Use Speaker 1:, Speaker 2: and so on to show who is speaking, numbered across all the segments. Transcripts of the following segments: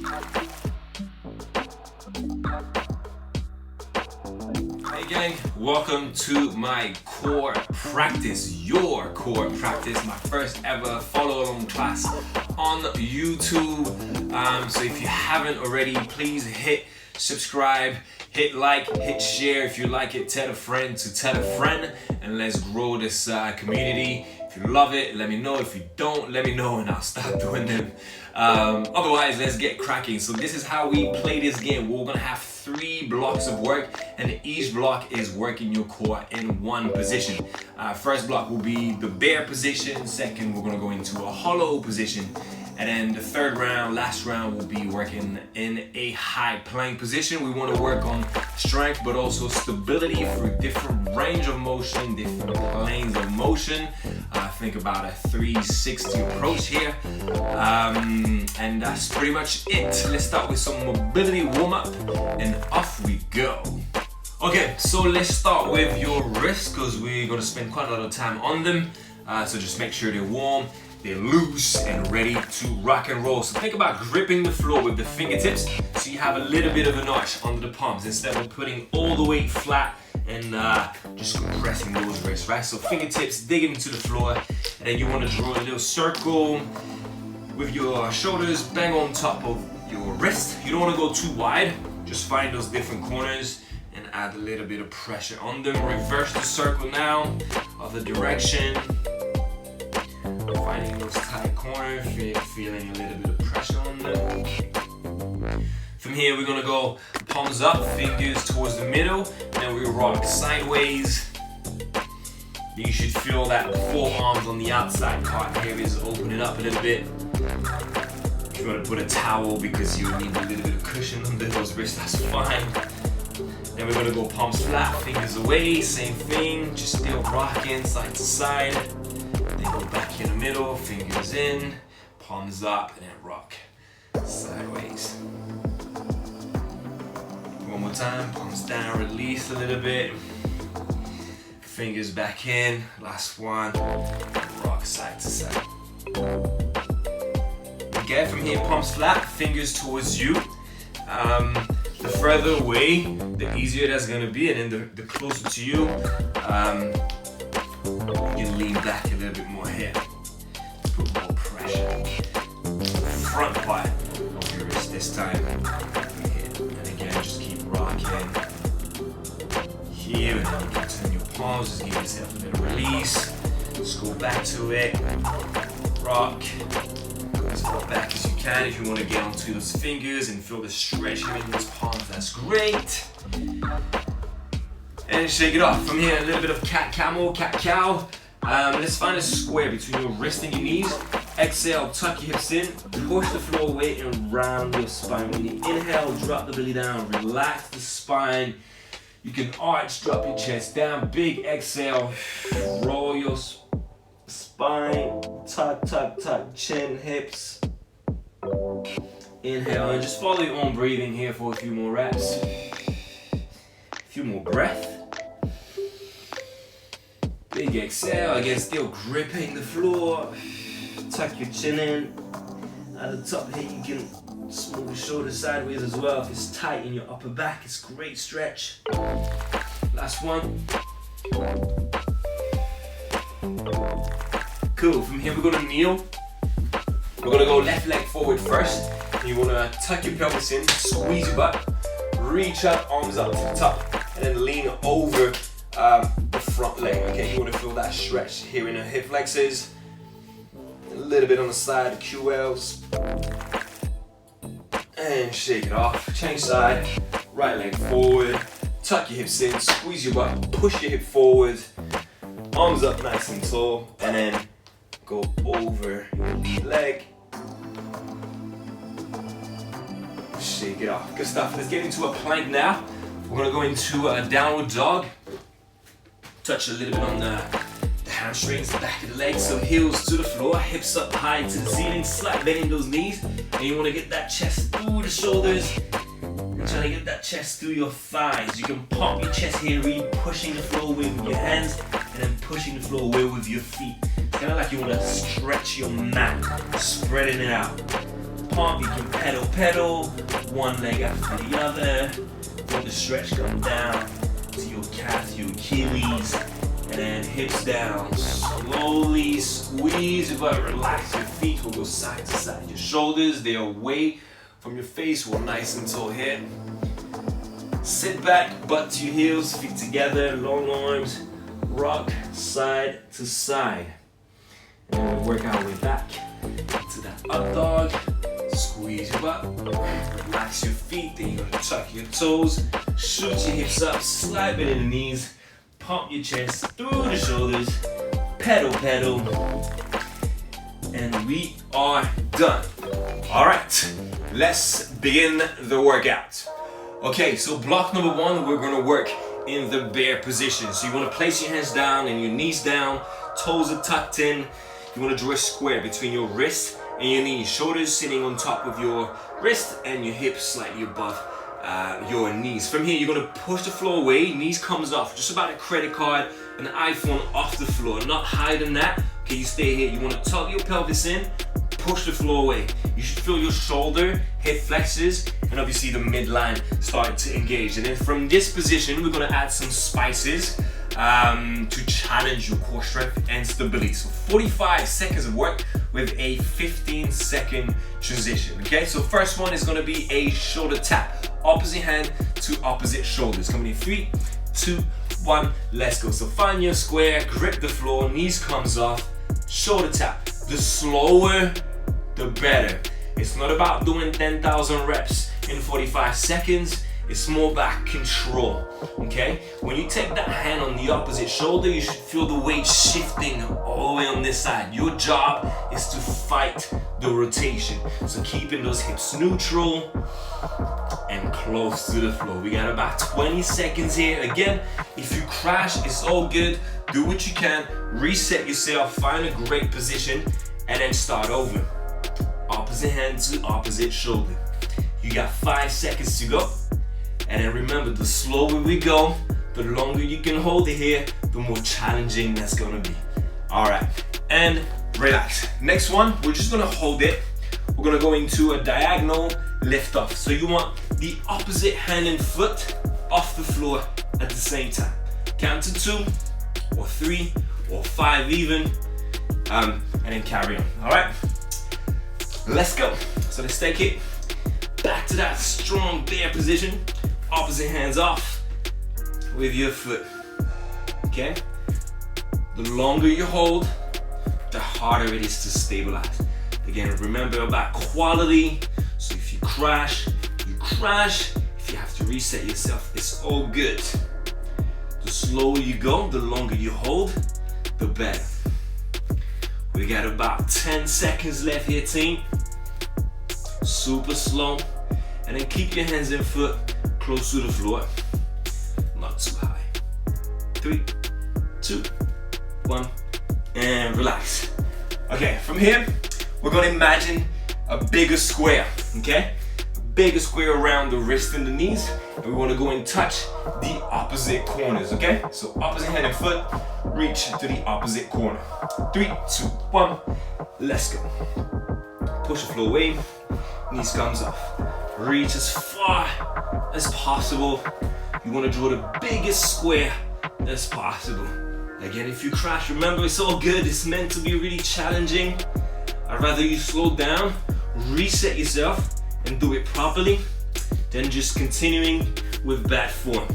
Speaker 1: Hey gang, welcome to my core practice, your core practice, my first ever follow along class on YouTube. So if you haven't already, please hit subscribe, hit like, hit share. If you like it, tell a friend to tell a friend, and let's grow this community. If you love it, let me know. If you don't, let me know and I'll start doing them. Otherwise, let's get cracking. So this is how we play this game. We're gonna have 3 blocks of work, and each block is working your core in one position. First block will be the bear position. Second, we're gonna go into a hollow position. And then the third round, last round, will be working in a high plank position. We want to work on strength, but also stability through different range of motion, different planes of motion. Think about a 360 approach here. And that's pretty much it. Let's start with some mobility warm-up, and off we go. Okay, so let's start with your wrists, because we're going to spend quite a lot of time on them. So just make sure they're warm, they're loose and ready to rock and roll. So think about gripping the floor with the fingertips so you have a little bit of an arch under the palms instead of putting all the weight flat and just compressing those wrists, right? So fingertips digging into the floor, and then you want to draw a little circle with your shoulders bang on top of your wrist. You don't want to go too wide, just find those different corners and add a little bit of pressure on them. Reverse the circle now, other direction. Finding those tight corners, feeling a little bit of pressure on them. From here, we're gonna go palms up, fingers towards the middle, and then we rock sideways. You should feel that the forearms on the outside part here is opening up a little bit. If you want to put a towel because you need a little bit of cushion under those wrists, that's fine. Then we're gonna go palms flat, fingers away, same thing, just still rocking side to side. Then go back in the middle, fingers in, palms up, and then rock sideways. One more time, palms down, release a little bit. Fingers back in, last one, rock side to side. Okay, from here, palms flat, fingers towards you. The further away, the easier that's gonna be, and then the closer to you, you can lean back a little bit more here. Put more pressure. Front part of your wrist this time. And again, just keep rocking. Here, and then you can turn your palms, just give yourself a little release. Just go back to it. Rock. As far back as you can. If you want to get onto those fingers and feel the stretch here in those palms, that's great. And shake it off. From here, a little bit of cat-camel, cat-cow. Let's find a square between your wrist and your knees. Exhale, tuck your hips in, push the floor away and round your spine. When you inhale, drop the belly down, relax the spine. You can arch, drop your chest down, big exhale, roll your spine, tuck, tuck, tuck, chin, hips. Inhale, and just follow your own breathing here for a few more reps. A few more breath. Big exhale, again still gripping the floor. Tuck your chin in. At the top here you can smooth your shoulders sideways as well. If it's tight in your upper back, it's a great stretch. Last one. Cool, from here we're gonna kneel. We're gonna go left leg forward first. You wanna tuck your pelvis in, squeeze your butt, reach up, arms up to the top, and then lean over the front leg. Okay, you want to feel that stretch here in the hip flexors, a little bit on the side of QLs, and shake it off. Change side, right leg forward, tuck your hips in, squeeze your butt, push your hip forward, arms up nice and tall, and then go over your lead leg. Shake it off. Good stuff. Let's get into a plank now. We're gonna go into a downward dog. Touch a little bit on the hamstrings, the back of the legs, so heels to the floor, hips up high to the ceiling, slight bend in those knees, and you want to get that chest through the shoulders. You're trying to get that chest through your thighs. You can pump your chest here, really pushing the floor away with your hands, and then pushing the floor away with your feet. It's kind of like you want to stretch your mat, spreading it out.
Speaker 2: pump, you can pedal, one leg after the other. Let the stretch come down to your calf, your Achilles, and then hips down. Slowly squeeze your butt, relax your feet, will go side to side. Your shoulders, they are away from your face, we're nice and tall here. Sit back, butt to your heels, feet together, long arms, rock side to side. And then we'll work our way back to that up dog. Squeeze your butt, relax your feet, then you're gonna tuck your toes, shoot your hips up, slide bend in the knees, pump your chest through the shoulders, pedal, and we are done. All right, let's begin the workout. Okay, so block number one, we're gonna work in the bear position. So you wanna place your hands down and your knees down, toes are tucked in. You wanna draw a square between your wrist and your knees, shoulders sitting on top of your wrist and your hips slightly above your knees. From here, you're gonna push the floor away, knees comes off, just about a credit card, an iPhone off the floor, not higher than that. Okay, you stay here, you wanna tuck your pelvis in, push the floor away. You should feel your shoulder, hip flexors, and obviously the midline start to engage. And then from this position, we're gonna add some spices to challenge your core strength and stability. So 45 seconds of work with a 15-second transition. Okay, so first one is gonna be a shoulder tap. Opposite hand to opposite shoulders. Coming in 3, 2, 1, let's go. So find your square, grip the floor, knees comes off, shoulder tap. The slower, the better. It's not about doing 10,000 reps in 45 seconds. It's more about control, okay? When you take that hand on the opposite shoulder, you should feel the weight shifting all the way on this side. Your job is to fight the rotation. So keeping those hips neutral and close to the floor. We got about 20 seconds here. Again, if you crash, it's all good. Do what you can, reset yourself, find a great position, and then start over. Opposite hand to opposite shoulder. You got 5 seconds to go. And then remember, the slower we go, the longer you can hold it here, the more challenging that's gonna be. All right, and relax. Next one, we're just gonna hold it. We're gonna go into a diagonal lift off. So you want the opposite hand and foot off the floor at the same time. Count to 2 or 3 or 5 even, and then carry on, all right? Let's go. So let's take it back to that strong bear position. Opposite hands off with your foot, okay? The longer you hold, the harder it is to stabilize. Again, remember about quality. So if you crash, you crash. If you have to reset yourself, it's all good. The slower you go, the longer you hold, the better. We got about 10 seconds left here, team. Super slow. And then keep your hands and foot close to the floor, not too high. 3, 2, 1, and relax. Okay, from here, we're gonna imagine a bigger square, okay? A bigger square around the wrist and the knees, and we wanna go and touch the opposite corners, okay? So opposite hand and foot, reach to the opposite corner. 3, 2, 1, let's go. Push the floor away, knees comes off. Reach as far as possible. You want to draw the biggest square as possible. Again, if you crash, remember it's all good. It's meant to be really challenging. I'd rather you slow down, reset yourself, and do it properly than just continuing with bad form.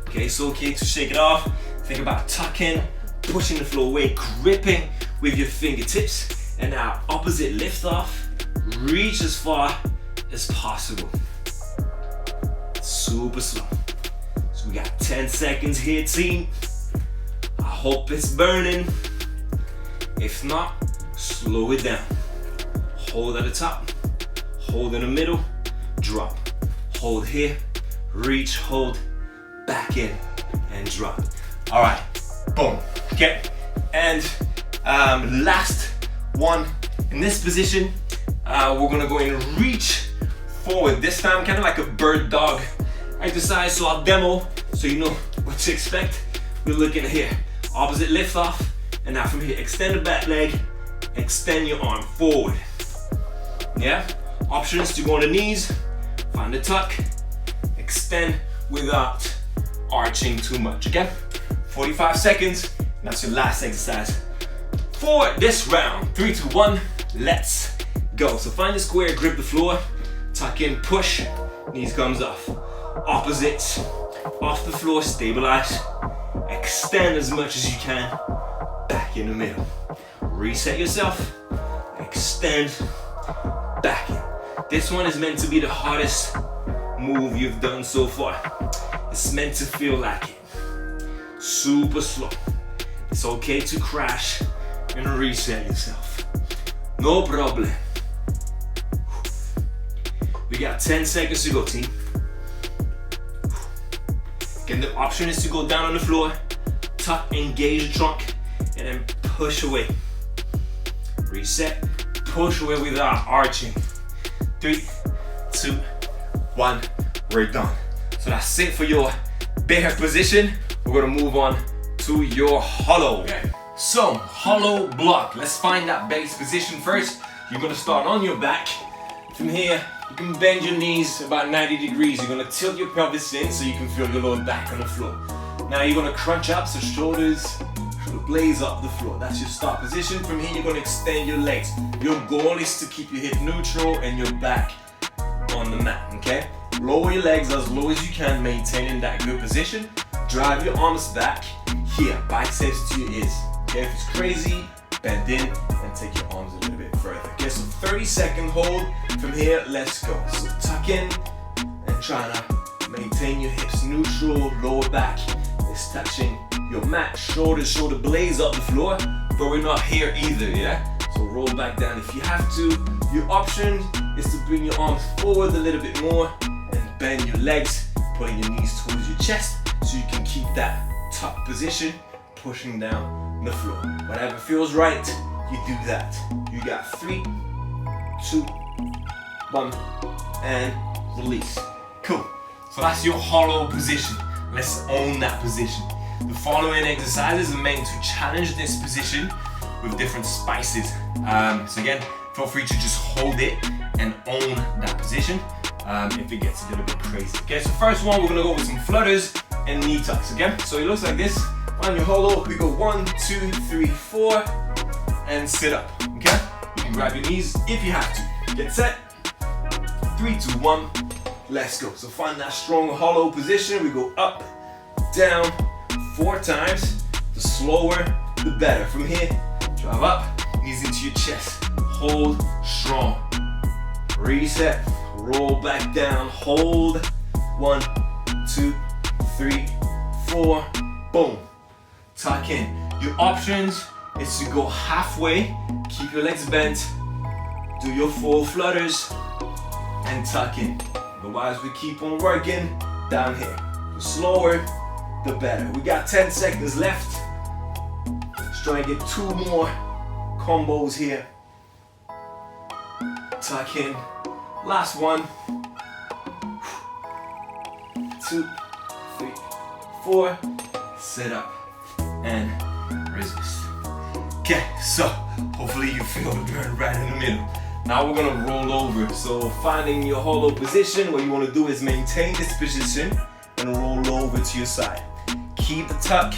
Speaker 2: Okay, it's okay to shake it off. Think about tucking, pushing the floor away, gripping with your fingertips, and now opposite lift off. Reach as far as possible. Super slow. So we got 10 seconds here, team. I hope it's burning. If not, slow it down. Hold at the top, hold in the middle, drop. Hold here, reach, hold, back in, and drop. All right, boom, okay. And last one, in this position, we're gonna go and reach forward. This time, kind of like a bird dog exercise. So I'll demo so you know what to expect. We're looking here, opposite lift off, and now from here, extend the back leg, extend your arm forward. Yeah, Options to go on the knees, find the tuck, extend without arching too much, okay? 45 seconds, that's your last exercise for this round. 3, 2, 1, let's go. So find the square, grip the floor, tuck in, push, knees comes off. Opposites, off the floor, stabilize, extend as much as you can, back in the middle. Reset yourself, extend, back in. This one is meant to be the hardest move you've done so far. It's meant to feel like it. Super slow. It's okay to crash and reset yourself. No problem. We got 10 seconds to go, team. Again, the option is to go down on the floor, tuck, engage the trunk, and then push away. Reset, push away without arching. 3, 2, 1, we're done. So that's it for your bear position. We're gonna move on to your hollow. Okay. So, hollow block. Let's find that base position first. You're gonna start on your back. From here, you can bend your knees about 90 degrees. You're gonna tilt your pelvis in so you can feel your lower back on the floor. Now you're gonna crunch up, so shoulders blaze up the floor. That's your start position. From here, you're gonna extend your legs. Your goal is to keep your hip neutral and your back on the mat, okay? Lower your legs as low as you can, maintaining that good position. Drive your arms back here, biceps to your ears. Okay, if it's crazy, bend in and take your arms a little bit further. Okay, so 30-second hold. From here, let's go. So tuck in and try to maintain your hips neutral. Lower back is touching your mat. Shoulders shoulder blaze up the floor, but we're not here either, yeah? So roll back down if you have to. Your option is to bring your arms forward a little bit more and bend your legs, putting your knees towards your chest so you can keep that tuck position, pushing down the floor. Whatever feels right, you do that. You got 3, 2, 1, and release. Cool. So that's your hollow position. Let's own that position. The following exercises are meant to challenge this position with different spices. So again, feel free to just hold it and own that position if it gets a little bit crazy. Okay, so first one, we're gonna go with some flutters and knee tucks, okay? So it looks like this. On your hollow, we go 1, 2, 3, 4, and sit up, okay? You can grab your knees if you have to. Get set. 3, 2, 1, let's go. So find that strong hollow position. We go up, down, 4 times. The slower, the better. From here, drive up, knees into your chest. Hold strong. Reset, roll back down, hold. 1, 2, 3, 4, boom. Tuck in. Your options is to go halfway, keep your legs bent, do your 4 flutters, and tuck in. Otherwise, we keep on working down here. The slower, the better. We got 10 seconds left. Let's try and get 2 more combos here. Tuck in. Last one. 2, 3, 4. Sit up and resist. Okay, so hopefully you feel the burn right in the middle. Now we're gonna roll over. So finding your hollow position, what you wanna do is maintain this position and roll over to your side. Keep the tuck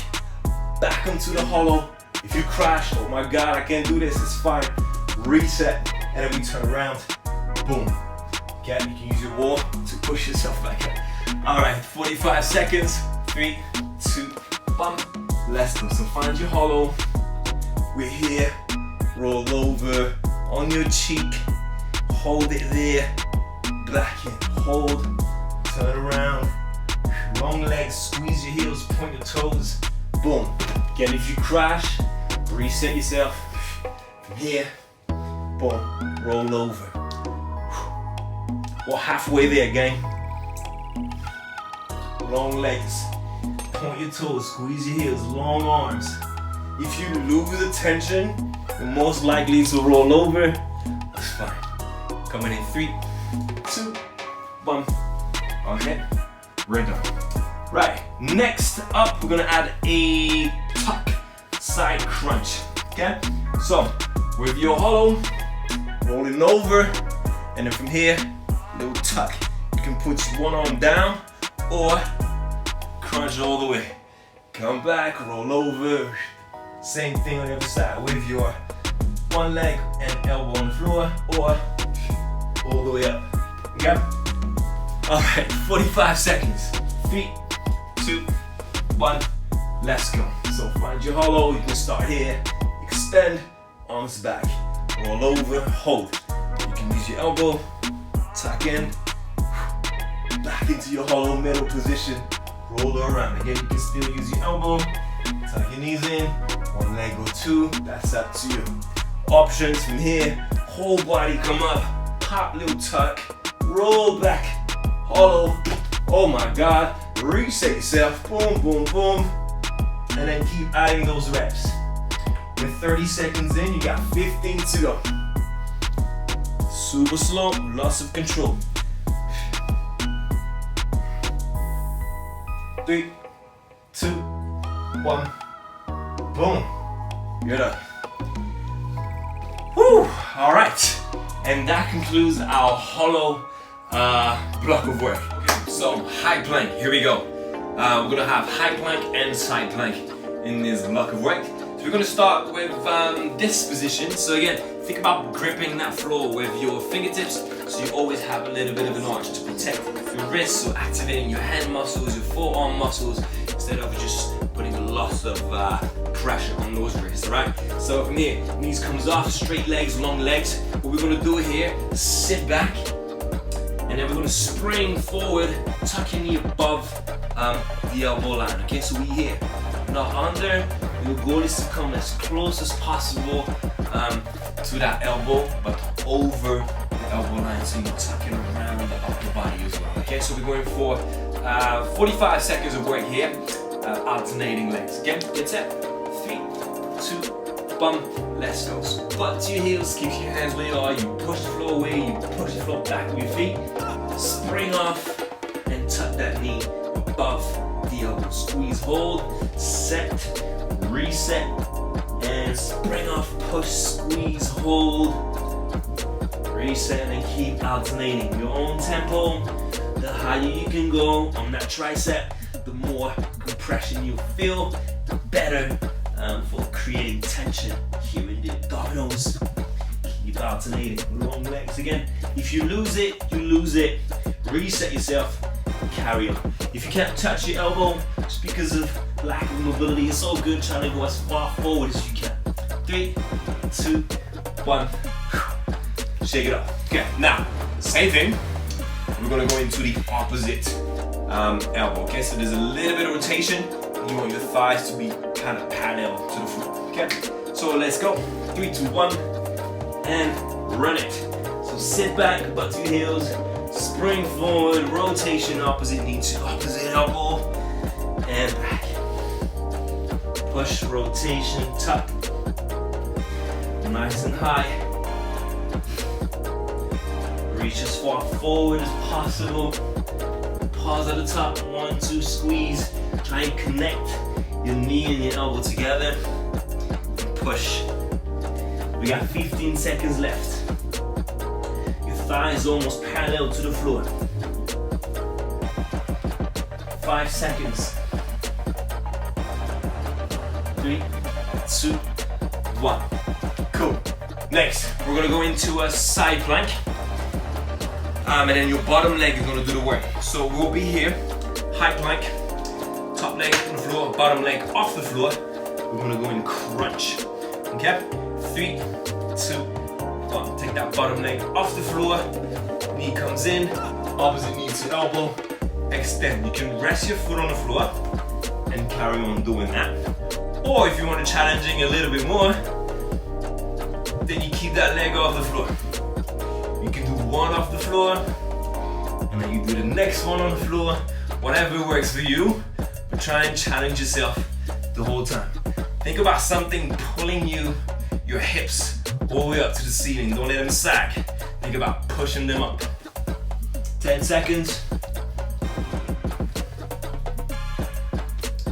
Speaker 2: back onto the hollow. If you crash, oh my God, I can't do this, it's fine. Reset, and then we turn around, boom. Okay, you can use your wall to push yourself back up. All right, 45 seconds, 3, 2, 1, let's go. So find your hollow, we're here, roll over on your cheek, hold it there, back in, hold, turn around, long legs, squeeze your heels, point your toes, boom. Again, if you crash, reset yourself, from here, boom, roll over. We're halfway there, gang. Long legs, point your toes, squeeze your heels, long arms. If you lose the tension, you're most likely to roll over. That's fine. Coming in 3, 2, 1. Okay, we're done. Right, next up, we're gonna add a tuck side crunch. Okay, so with your hollow, rolling over, And then from here, little tuck. You can put one arm down or crunch all the way. Come back, roll over. Same thing on the other side with your one leg and elbow on the floor or all the way up. Okay? Alright, 45 seconds. 3, 2, 1, let's go. So find your hollow, you can start here, extend, arms back, roll over, hold. You can use your elbow, tuck in, back into your hollow middle position, roll around. Again, you can still use your elbow, tuck your knees in, one leg or two, that's up to you. Options from here, whole body come up, pop little tuck, roll back, hollow, oh my God, reset yourself, boom, boom, boom, and then keep adding those reps. With 30 seconds in, you got 15 to go. Super slow, loss of control. 3, 2, 1, boom, you're done. Whew, all right, and that concludes our hollow block of work. So high plank, here we go. We're gonna have high plank and side plank in this block of work. So we're gonna start with this position. So again, think about gripping that floor with your fingertips, so you always have a little bit of an arch to protect your wrists, so activating your hand muscles, your forearm muscles, instead of just putting a lot of pressure on those wrists, right? So from here, knees comes off, straight legs, long legs. What we're gonna do here, sit back, and then we're gonna spring forward, tuck your knee above the elbow line, okay? So we here, not under. Your goal is to come as close as possible to that elbow, but over the elbow line, so you're tucking around the upper body as well, okay? So we're going for 45 seconds of work here, alternating legs. Again, get set, 3, 2, 1, let's go. So butt to your heels, keep your hands where you are, you push the floor away, you push the floor back with your feet, spring off, and tuck that knee above the elbow. Squeeze, hold, set, reset, and spring off, push, squeeze, hold, reset, and then keep alternating. Your own tempo. The higher you can go on that tricep, the more compression you feel, the better for creating tension here in the abdominals. Keep alternating. Long legs again. If you lose it, you lose it. Reset yourself, carry on. If you can't touch your elbow just because of lack of mobility, it's all good trying to go as far forward as you can. 3, 2, 1. Shake it off. Okay, now, same thing. We're gonna go into the opposite elbow, okay? So there's a little bit of rotation. You want your thighs to be kind of parallel to the floor, okay? So let's go. 3, 2, 1, and run it. So sit back, butt to your heels, spring forward, rotation, opposite knee to opposite elbow, and back. Push, rotation, tuck. Nice and high. Reach as far forward as possible. Pause at the top, 1, 2, squeeze. Try and connect your knee and your elbow together. And push. We got 15 seconds left. Your thigh is almost parallel to the floor. 5 seconds. 3, 2, 1. Cool. Next, we're gonna go into a side plank. And then your bottom leg is gonna do the work. So we'll be here, high plank, top leg on the floor, bottom leg off the floor. We're gonna go in crunch. Okay? 3, 2, 1. Take that bottom leg off the floor. Knee comes in, opposite knee to elbow. Extend. You can rest your foot on the floor and carry on doing that. Or if you want to challenging a little bit more, then you keep that leg off the floor. You can do one off the floor, and then you do the next one on the floor. Whatever works for you, but try and challenge yourself the whole time. Think about something pulling your hips all the way up to the ceiling. Don't let them sag. Think about pushing them up. 10 seconds.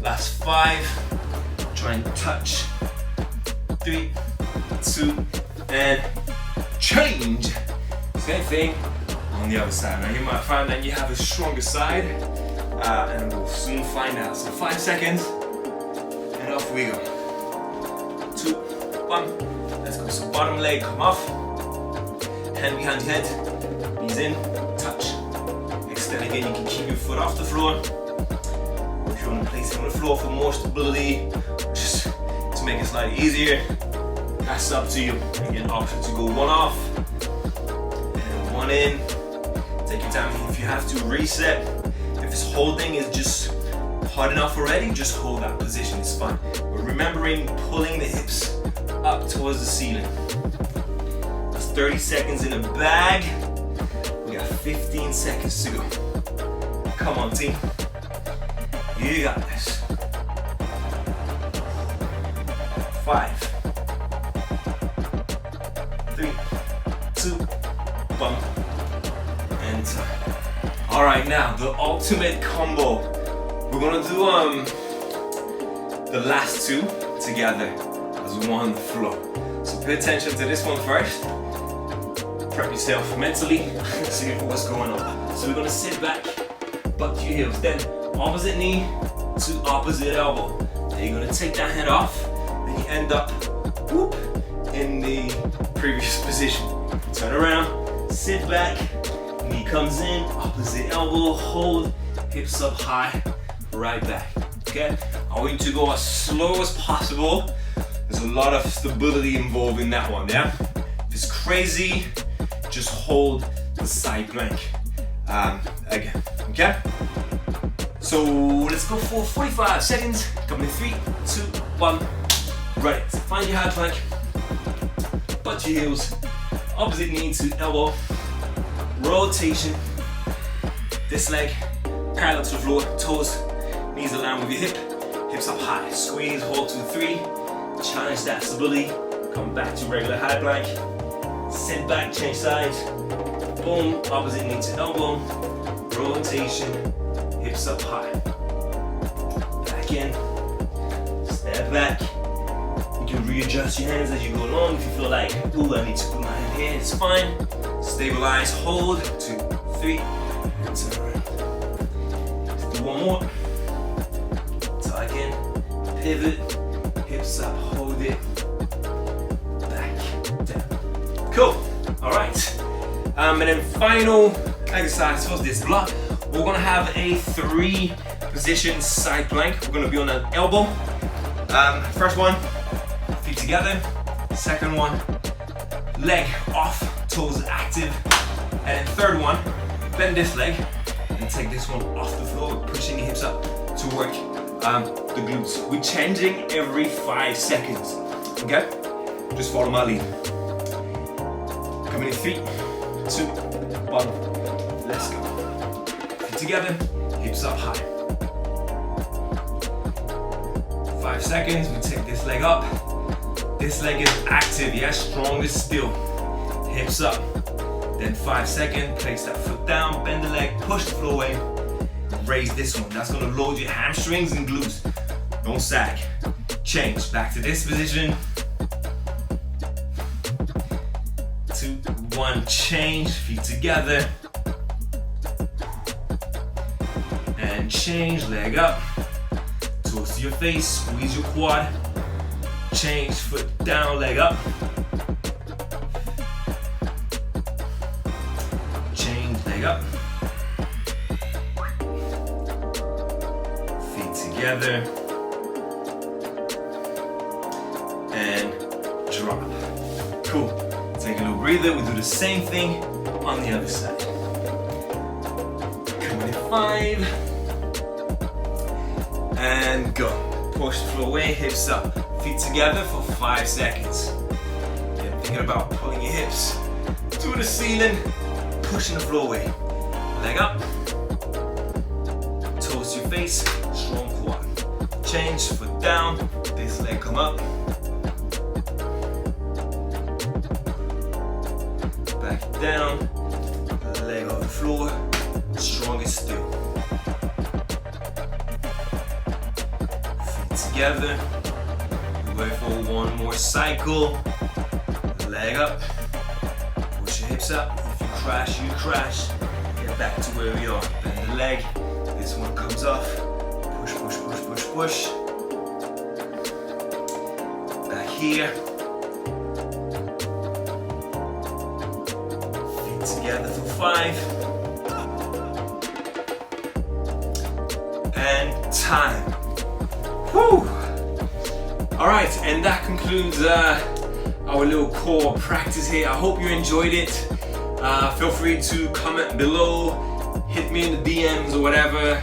Speaker 2: Last 5. Try and touch. 3, 2, and change. Same thing on the other side. Now you might find that you have a stronger side, and we'll soon find out. So 5 seconds, and off we go. 2, 1, let's go. So bottom leg come off, hand behind your head, knees in, touch. Extend again, you can keep your foot off the floor. If you want to place it on the floor for more stability, just to make it slightly easier, that's up to you. Again, option to go one off, and one in. Take your time. If you have to reset, if this holding is just hard enough already, just hold that position, it's fine. But remembering pulling the hips up towards the ceiling. That's 30 seconds in the bag. We got 15 seconds to go. Come on, team. You got this. 5, 3, 2, 1, and time. All right, now the ultimate combo. We're gonna do the last two together as one flow. So pay attention to this one first. Prep yourself mentally, see what's going on. So we're gonna sit back, butt to your heels, then opposite knee to opposite elbow. Then you're gonna take that hand off, and you end up whoop, in the previous position. Turn around, sit back, knee comes in, opposite elbow, hold, hips up high, right back. Okay? I want you to go as slow as possible. There's a lot of stability involved in that one, yeah? If it's crazy, just hold the side plank again, okay? So let's go for 45 seconds. Coming in 3, 2, 1, right. Find your high plank, butt your heels, opposite knee to elbow, rotation. This leg parallel to the floor, toes, knees aligned with your hip, hips up high. Squeeze, hold to 3, challenge that stability, come back to regular high plank, sit back, change sides, boom, opposite knee to elbow, rotation, hips up high. Back in, step back. You can readjust your hands as you go along. If you feel like, ooh, I need to put my hand here, it's fine. Stabilize, hold, 2, 3, and turn around. Let's do one more. Tuck in, pivot, hips up, hold it, back, down. Cool, all right. And then final exercise for this block, we're gonna have a 3 position side plank. We're gonna be on an elbow. First one, feet together. Second one, leg off, toes active. And then third one, bend this leg and take this one off the floor, pushing your hips up to work the glutes. We're changing every 5 seconds, okay? Just follow my lead. Coming in 3, 2, 1, let's go. Feet together, hips up high. 5 seconds, we take this leg up. This leg is active, yeah, strongest still. Hips up. Then 5 seconds, place that foot down, bend the leg, push the floor away, raise this one. That's gonna load your hamstrings and glutes. Don't sag. Change, back to this position. 2, 1, change, feet together. And change, leg up. Toes to your face, squeeze your quad. Change, foot down, leg up. Change, leg up. Feet together. And drop. Cool. Take a little breather. We do the same thing on the other side. Coming in 5. And go. Push the floor away, hips up. Feet together for 5 seconds. And thinking about pulling your hips to the ceiling, pushing the floor away. Leg up. Toes to your face, strong quad. Change, foot down, this leg come up. Back down, leg on the floor, strongest still. Feet together. Wait for one more cycle. Leg up. Push your hips up. If you crash. Get back to where we are. Bend the leg. This one comes off. Push, push, push, push, push. Back here. Feet together for 5. And time. Whew. All right, and that concludes our little core practice here. I hope you enjoyed it. Feel free to comment below, hit me in the DMs or whatever.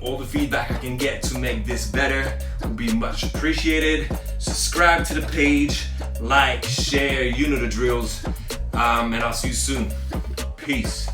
Speaker 2: All the feedback I can get to make this better would be much appreciated. Subscribe to the page, like, share, you know the drills. And I'll see you soon. Peace.